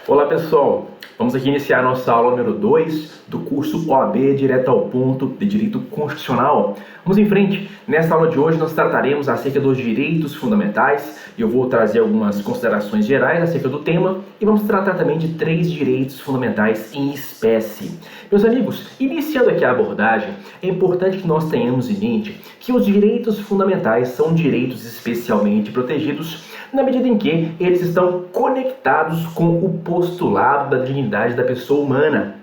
Olá pessoal, vamos aqui iniciar nossa aula número 2 do curso OAB Direto ao Ponto de Direito Constitucional. Vamos em frente. Nesta aula de hoje nós trataremos acerca dos direitos fundamentais e eu vou trazer algumas considerações gerais acerca do tema e vamos tratar também de 3 direitos fundamentais em espécie. Meus amigos, iniciando aqui a abordagem, é importante que nós tenhamos em mente que os direitos fundamentais são direitos especialmente protegidos na medida em que eles estão conectados com o postulado da dignidade da pessoa humana.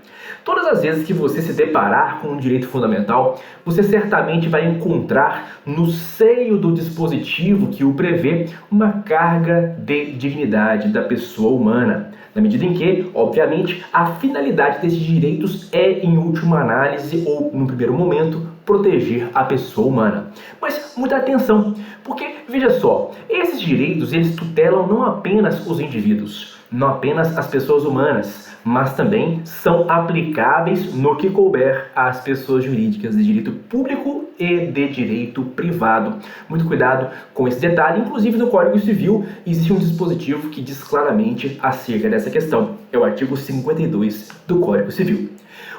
Todas as vezes que você se deparar com um direito fundamental, você certamente vai encontrar no seio do dispositivo que o prevê uma carga de dignidade da pessoa humana. Na medida em que, obviamente, a finalidade desses direitos é, em última análise, ou no primeiro momento, proteger a pessoa humana. Mas muita atenção, porque, veja só, esses direitos eles tutelam não apenas os indivíduos, não apenas as pessoas humanas, mas também são aplicáveis no que couber às pessoas jurídicas de direito público e de direito privado. Muito cuidado com esse detalhe, inclusive no Código Civil existe um dispositivo que diz claramente acerca dessa questão, é o artigo 52 do Código Civil.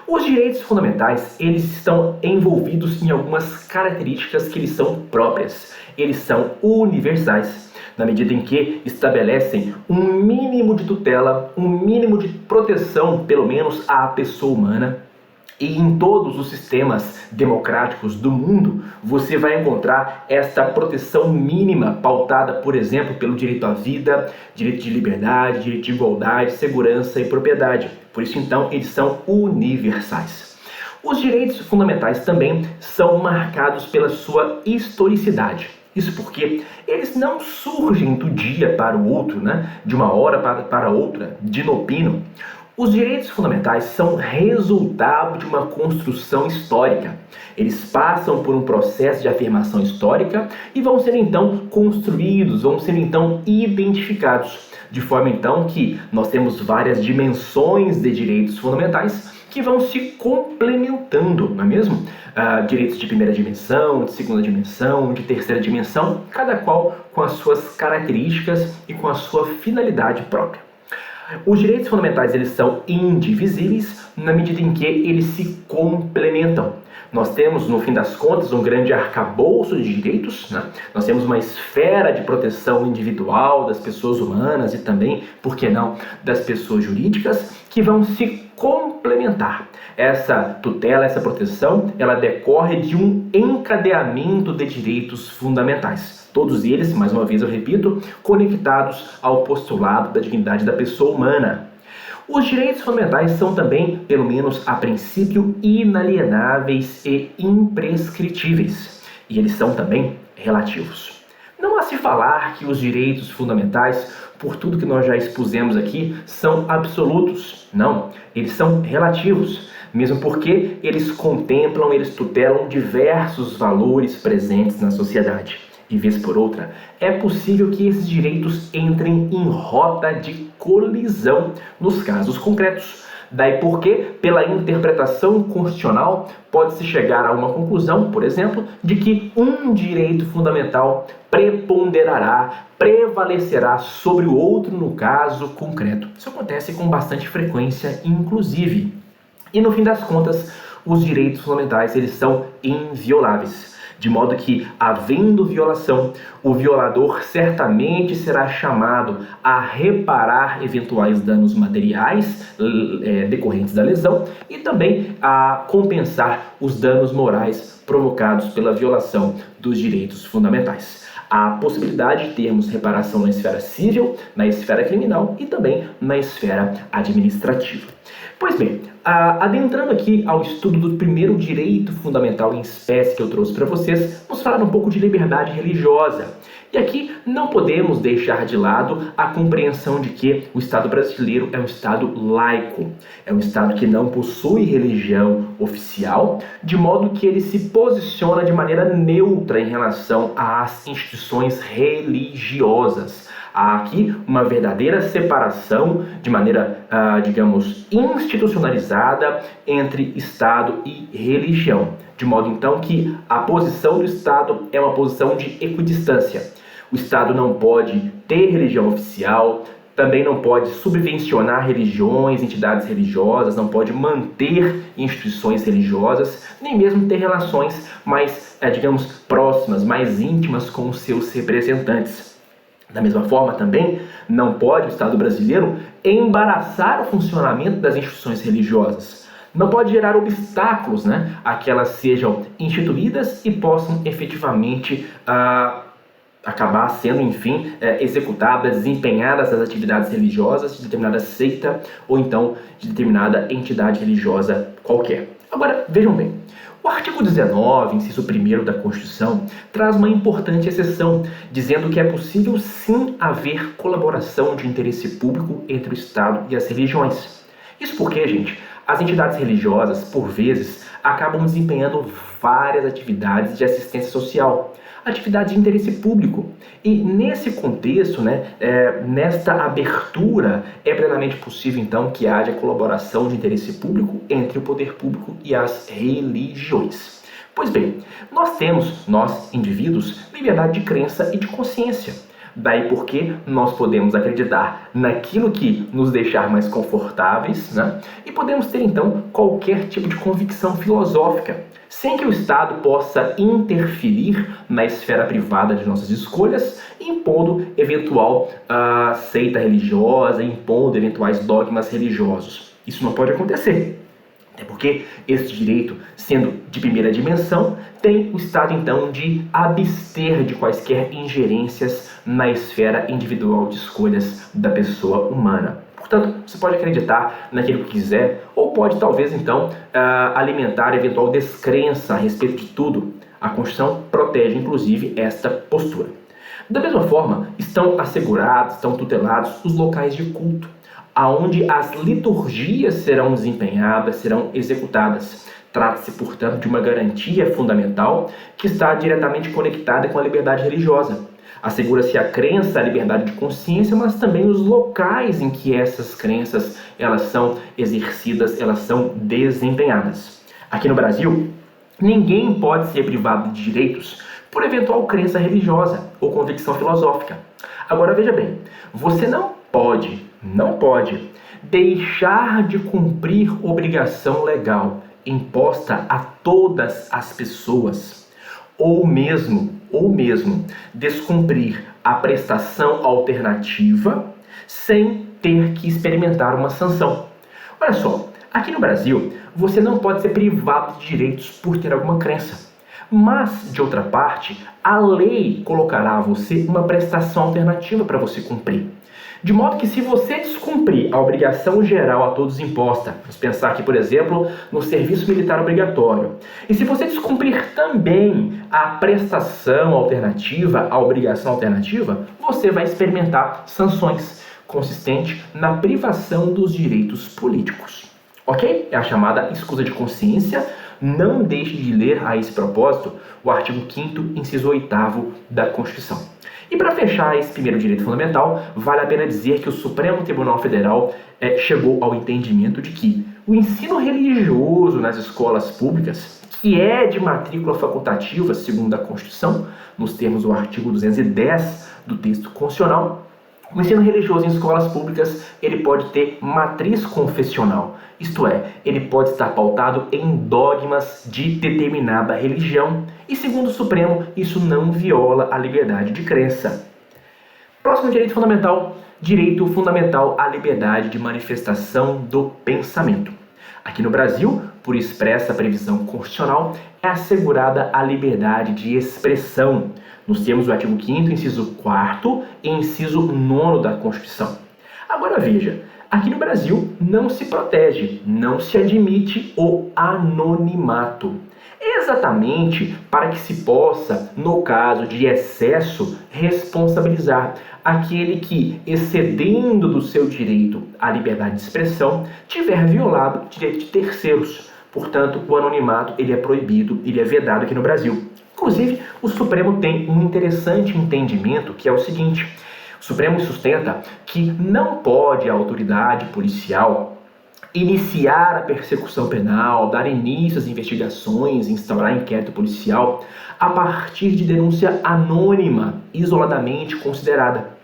Os direitos fundamentais, eles estão envolvidos em algumas características que eles são próprias. Eles são universais, na medida em que estabelecem um mínimo de tutela, um mínimo de proteção, pelo menos, à pessoa humana. E em todos os sistemas democráticos do mundo, você vai encontrar esta proteção mínima pautada, por exemplo, pelo direito à vida, direito de liberdade, direito de igualdade, segurança e propriedade. Por isso, então, eles são universais. Os direitos fundamentais também são marcados pela sua historicidade. Isso porque eles não surgem do dia para o outro, de uma hora para outra, de inopino. Os direitos fundamentais são resultado de uma construção histórica. Eles passam por um processo de afirmação histórica e vão ser então construídos, vão ser então identificados. De forma então que nós temos várias dimensões de direitos fundamentais que vão se complementando, não é mesmo? Direitos de primeira dimensão, de segunda dimensão, de terceira dimensão, cada qual com as suas características e com a sua finalidade própria. Os direitos fundamentais eles são indivisíveis na medida em que eles se complementam. Nós temos, no fim das contas, um grande arcabouço de direitos, Nós temos uma esfera de proteção individual das pessoas humanas e também, por que não, das pessoas jurídicas, que vão se complementar. Essa tutela, essa proteção, ela decorre de um encadeamento de direitos fundamentais. Todos eles, mais uma vez eu repito, conectados ao postulado da dignidade da pessoa humana. Os direitos fundamentais são também, pelo menos a princípio, inalienáveis e imprescritíveis. E eles são também relativos. Não há se falar que os direitos fundamentais, por tudo que nós já expusemos aqui, são absolutos. Não, eles são relativos. Mesmo porque eles contemplam, eles tutelam diversos valores presentes na sociedade. E vez por outra, é possível que esses direitos entrem em rota de colisão nos casos concretos. Daí porque, pela interpretação constitucional, pode-se chegar a uma conclusão, por exemplo, de que um direito fundamental prevalecerá sobre o outro no caso concreto. Isso acontece com bastante frequência, inclusive. E no fim das contas, os direitos fundamentais eles são invioláveis. De modo que, havendo violação, o violador certamente será chamado a reparar eventuais danos materiais decorrentes da lesão e também a compensar os danos morais provocados pela violação dos direitos fundamentais. Há a possibilidade de termos reparação na esfera civil, na esfera criminal e também na esfera administrativa. Pois bem, adentrando aqui ao estudo do primeiro direito fundamental em espécie que eu trouxe para vocês, vamos falar um pouco de liberdade religiosa. E aqui não podemos deixar de lado a compreensão de que o Estado brasileiro é um Estado laico. É um Estado que não possui religião oficial, de modo que ele se posiciona de maneira neutra em relação às instituições religiosas. Há aqui uma verdadeira separação de maneira, institucionalizada entre Estado e religião. De modo, então, que a posição do Estado é uma posição de equidistância. O Estado não pode ter religião oficial, também não pode subvencionar religiões, entidades religiosas, não pode manter instituições religiosas, nem mesmo ter relações mais, digamos, próximas, mais íntimas com os seus representantes. Da mesma forma, também não pode o Estado brasileiro embaraçar o funcionamento das instituições religiosas. Não pode gerar obstáculos, a que elas sejam instituídas e possam efetivamente acabar sendo, enfim, executadas, desempenhadas as atividades religiosas de determinada seita ou então de determinada entidade religiosa qualquer. Agora, vejam bem, o artigo 19, inciso 1º da Constituição, traz uma importante exceção, dizendo que é possível sim haver colaboração de interesse público entre o Estado e as religiões. Isso porque, gente, as entidades religiosas, por vezes, acabam desempenhando várias atividades de assistência social, atividades de interesse público. E nesse contexto, nesta abertura, é plenamente possível, então, que haja colaboração de interesse público entre o poder público e as religiões. Pois bem, nós indivíduos, liberdade de crença e de consciência. Daí porque nós podemos acreditar naquilo que nos deixar mais confortáveis, e podemos ter então qualquer tipo de convicção filosófica, sem que o Estado possa interferir na esfera privada de nossas escolhas, impondo eventual seita religiosa, impondo eventuais dogmas religiosos. Isso não pode acontecer. Até porque esse direito, sendo de primeira dimensão, tem o Estado, então, de abster de quaisquer ingerências na esfera individual de escolhas da pessoa humana. Portanto, você pode acreditar naquilo que quiser, ou pode, talvez, então, alimentar eventual descrença a respeito de tudo. A Constituição protege, inclusive, esta postura. Da mesma forma, estão assegurados, estão tutelados os locais de culto, aonde as liturgias serão desempenhadas, serão executadas. Trata-se, portanto, de uma garantia fundamental que está diretamente conectada com a liberdade religiosa. Assegura-se a crença, a liberdade de consciência, mas também os locais em que essas crenças elas são exercidas, elas são desempenhadas. Aqui no Brasil, ninguém pode ser privado de direitos por eventual crença religiosa ou convicção filosófica. Agora veja bem, você não pode deixar de cumprir obrigação legal imposta a todas as pessoas, ou mesmo descumprir a prestação alternativa sem ter que experimentar uma sanção. Olha só, aqui no Brasil, você não pode ser privado de direitos por ter alguma crença. Mas, de outra parte, a lei colocará a você uma prestação alternativa para você cumprir. De modo que se você descumprir a obrigação geral a todos imposta, vamos pensar aqui, por exemplo, no serviço militar obrigatório, e se você descumprir também a prestação alternativa, a obrigação alternativa, você vai experimentar sanções consistentes na privação dos direitos políticos. Ok? É a chamada escusa de consciência. Não deixe de ler a esse propósito o artigo 5º, inciso 8º da Constituição. E para fechar esse primeiro direito fundamental, vale a pena dizer que o Supremo Tribunal Federal chegou ao entendimento de que o ensino religioso nas escolas públicas, que é de matrícula facultativa, segundo a Constituição, nos termos do artigo 210 do texto constitucional, o ensino religioso em escolas públicas, ele pode ter matriz confessional, isto é, ele pode estar pautado em dogmas de determinada religião e, segundo o Supremo, isso não viola a liberdade de crença. Próximo direito fundamental à liberdade de manifestação do pensamento. Aqui no Brasil, por expressa previsão constitucional, é assegurada a liberdade de expressão, nos termos do artigo 5º, inciso 4º e inciso 9º da Constituição. Agora veja, aqui no Brasil não se protege, não se admite o anonimato. Exatamente para que se possa, no caso de excesso, responsabilizar aquele que, excedendo do seu direito à liberdade de expressão, tiver violado o direito de terceiros. Portanto, o anonimato ele é proibido, ele é vedado aqui no Brasil. Inclusive, o Supremo tem um interessante entendimento que é o seguinte: o Supremo sustenta que não pode a autoridade policial iniciar a persecução penal, dar início às investigações, instaurar inquérito policial a partir de denúncia anônima, isoladamente considerada.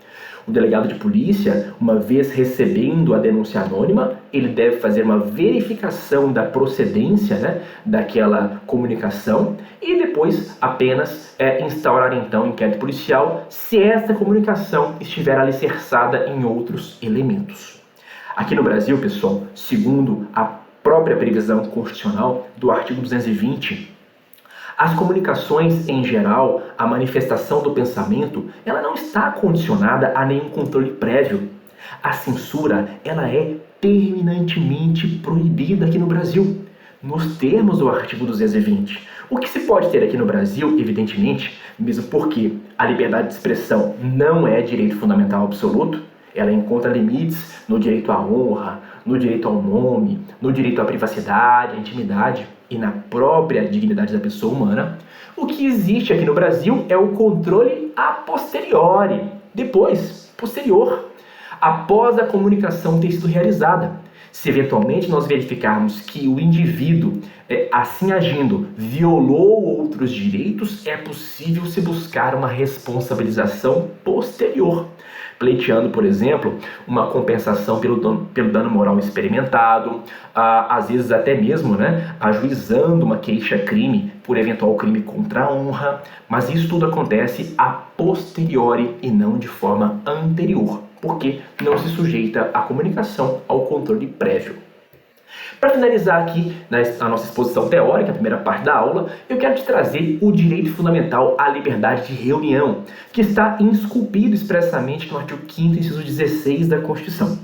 O delegado de polícia, uma vez recebendo a denúncia anônima, ele deve fazer uma verificação da procedência, né, daquela comunicação e depois apenas instaurar então inquérito policial se esta comunicação estiver alicerçada em outros elementos. Aqui no Brasil, pessoal, segundo a própria previsão constitucional do artigo 220, as comunicações em geral, a manifestação do pensamento, ela não está condicionada a nenhum controle prévio. A censura, ela é terminantemente proibida aqui no Brasil, nos termos do artigo 220. O que se pode ter aqui no Brasil, evidentemente, mesmo porque a liberdade de expressão não é direito fundamental absoluto, ela encontra limites no direito à honra, no direito ao nome, no direito à privacidade, à intimidade e na própria dignidade da pessoa humana. O que existe aqui no Brasil é o controle a posteriori, depois, posterior, após a comunicação ter sido realizada. Se eventualmente nós verificarmos que o indivíduo, assim agindo, violou outros direitos, é possível se buscar uma responsabilização posterior, pleiteando, por exemplo, uma compensação pelo dano moral experimentado, às vezes até mesmo, né, ajuizando uma queixa-crime por eventual crime contra a honra, mas isso tudo acontece a posteriori e não de forma anterior, porque não se sujeita à comunicação ao controle prévio. Para finalizar aqui a nossa exposição teórica, a primeira parte da aula, eu quero te trazer o direito fundamental à liberdade de reunião, que está esculpido expressamente no artigo 5º, inciso 16 da Constituição.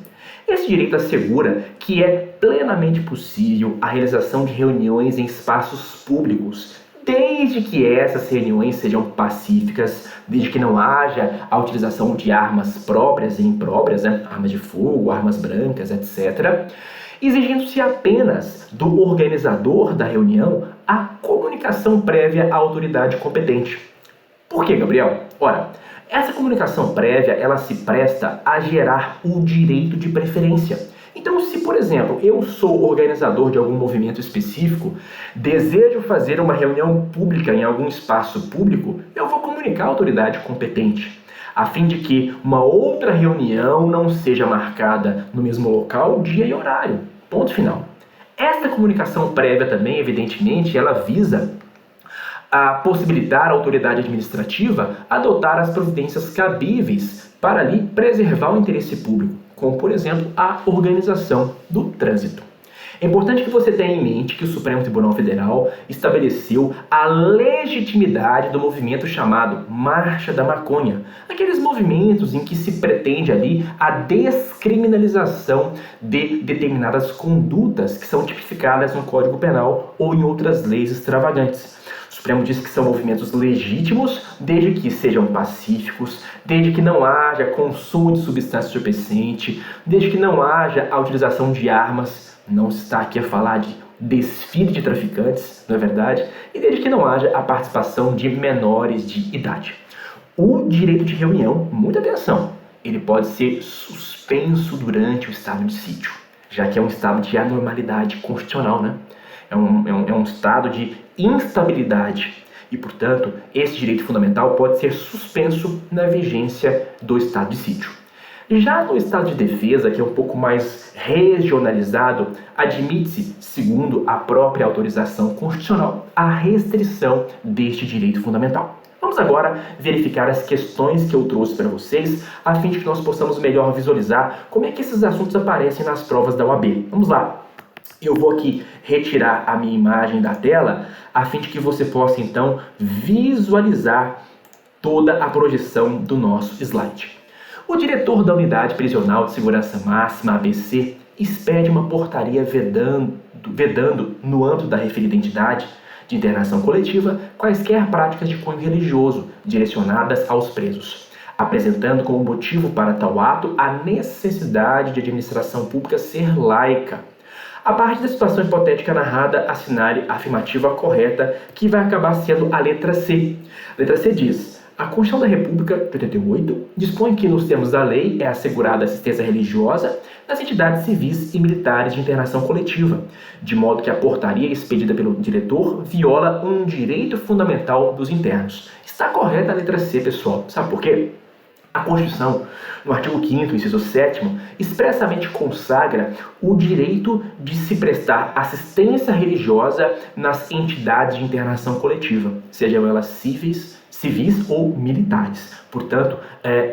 Esse direito assegura que é plenamente possível a realização de reuniões em espaços públicos, desde que essas reuniões sejam pacíficas, desde que não haja a utilização de armas próprias e impróprias, né? Armas de fogo, armas brancas, etc., exigindo-se apenas do organizador da reunião a comunicação prévia à autoridade competente. Por que, Gabriel? Ora, essa comunicação prévia, ela se presta a gerar o direito de preferência. Então, se, por exemplo, eu sou organizador de algum movimento específico, desejo fazer uma reunião pública em algum espaço público, eu vou comunicar à autoridade competente, a fim de que uma outra reunião não seja marcada no mesmo local, dia e horário. Ponto final. Esta comunicação prévia também, evidentemente, ela visa a possibilitar à autoridade administrativa adotar as providências cabíveis para ali preservar o interesse público, como, por exemplo, a organização do trânsito. É importante que você tenha em mente que o Supremo Tribunal Federal estabeleceu a legitimidade do movimento chamado Marcha da Maconha, aqueles movimentos em que se pretende ali a descriminalização de determinadas condutas que são tipificadas no Código Penal ou em outras leis extravagantes. O Supremo diz que são movimentos legítimos desde que sejam pacíficos, desde que não haja consumo de substância entorpecente, desde que não haja a utilização de armas. Não se está aqui a falar de desfile de traficantes, não é verdade? E desde que não haja a participação de menores de idade. O direito de reunião, muita atenção, ele pode ser suspenso durante o estado de sítio, já que é um estado de anormalidade constitucional, né? É um estado de instabilidade e, portanto, esse direito fundamental pode ser suspenso na vigência do estado de sítio. Já no estado de defesa, que é um pouco mais regionalizado, admite-se, segundo a própria autorização constitucional, a restrição deste direito fundamental. Vamos agora verificar as questões que eu trouxe para vocês, a fim de que nós possamos melhor visualizar como é que esses assuntos aparecem nas provas da OAB. Vamos lá! Eu vou aqui retirar a minha imagem da tela, a fim de que você possa, então, visualizar toda a projeção do nosso slide. O diretor da Unidade Prisional de Segurança Máxima, ABC, expede uma portaria vedando, no âmbito da referida entidade de internação coletiva, quaisquer práticas de cunho religioso direcionadas aos presos, apresentando como motivo para tal ato a necessidade de administração pública ser laica. A partir da situação hipotética narrada, assinale a afirmativa correta, que vai acabar sendo a letra C. A letra C diz: a Constituição da República de 88 dispõe que, nos termos da lei, é assegurada assistência religiosa nas entidades civis e militares de internação coletiva, de modo que a portaria expedida pelo diretor viola um direito fundamental dos internos. Está correta a letra C, pessoal. Sabe por quê? A Constituição, no artigo 5º, inciso 7º, expressamente consagra o direito de se prestar assistência religiosa nas entidades de internação coletiva, sejam elas civis ou militares. Portanto,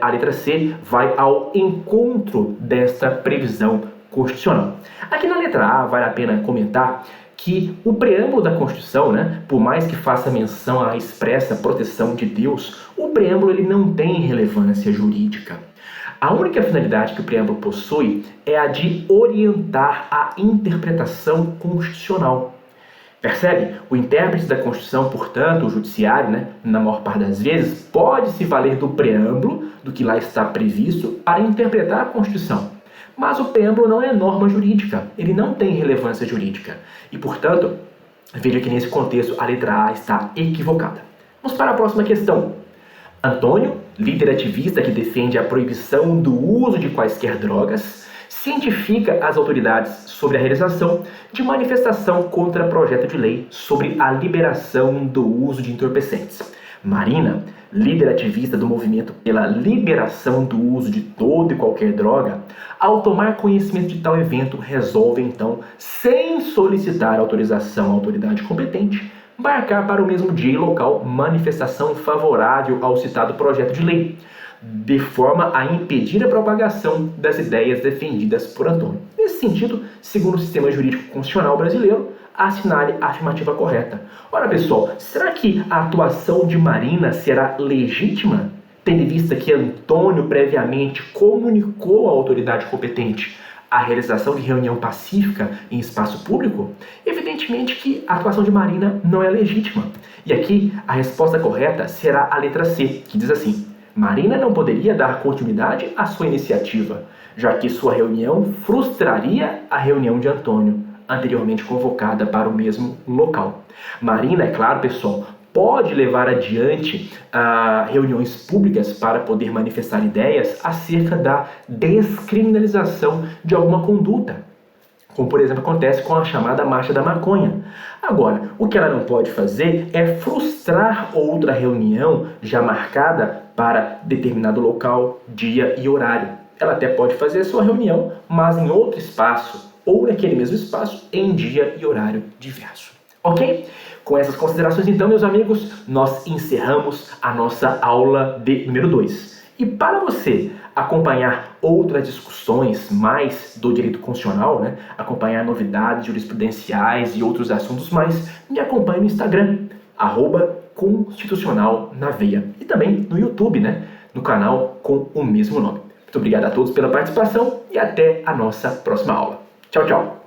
a letra C vai ao encontro desta previsão constitucional. Aqui na letra A, vale a pena comentar que o preâmbulo da Constituição, por mais que faça menção à expressa proteção de Deus, o preâmbulo ele não tem relevância jurídica. A única finalidade que o preâmbulo possui é a de orientar a interpretação constitucional. Percebe? O intérprete da Constituição, portanto, o judiciário, na maior parte das vezes, pode se valer do preâmbulo, do que lá está previsto, para interpretar a Constituição. Mas o preâmbulo não é norma jurídica, ele não tem relevância jurídica. E, portanto, veja que nesse contexto a letra A está equivocada. Vamos para a próxima questão. Antônio, líder ativista que defende a proibição do uso de quaisquer drogas, cientifica as autoridades sobre a realização de manifestação contra projeto de lei sobre a liberação do uso de entorpecentes. Marina, líder ativista do movimento pela liberação do uso de toda e qualquer droga, ao tomar conhecimento de tal evento, resolve então, sem solicitar autorização à autoridade competente, marcar para o mesmo dia e local manifestação favorável ao citado projeto de lei, de forma a impedir a propagação das ideias defendidas por Antônio. Nesse sentido, segundo o sistema jurídico constitucional brasileiro, assinale a afirmativa correta. Ora, pessoal, será que a atuação de Marina será legítima, tendo em vista que Antônio previamente comunicou à autoridade competente a realização de reunião pacífica em espaço público? Evidentemente que a atuação de Marina não é legítima. E aqui a resposta correta será a letra C, que diz assim: Marina não poderia dar continuidade à sua iniciativa, já que sua reunião frustraria a reunião de Antônio, anteriormente convocada para o mesmo local. Marina, é claro, pessoal, pode levar adiante reuniões públicas para poder manifestar ideias acerca da descriminalização de alguma conduta, como por exemplo acontece com a chamada Marcha da Maconha. Agora, o que ela não pode fazer é frustrar outra reunião já marcada para determinado local, dia e horário. Ela até pode fazer a sua reunião, mas em outro espaço, ou naquele mesmo espaço, em dia e horário diverso. Ok? Com essas considerações, então, meus amigos, nós encerramos a nossa aula de número 2. E para você acompanhar outras discussões mais do direito constitucional, acompanhar novidades jurisprudenciais e outros assuntos mais, me acompanhe no Instagram, @constitucionalnaveia. E também no YouTube, no canal com o mesmo nome. Muito obrigado a todos pela participação e até a nossa próxima aula. Tchau, tchau!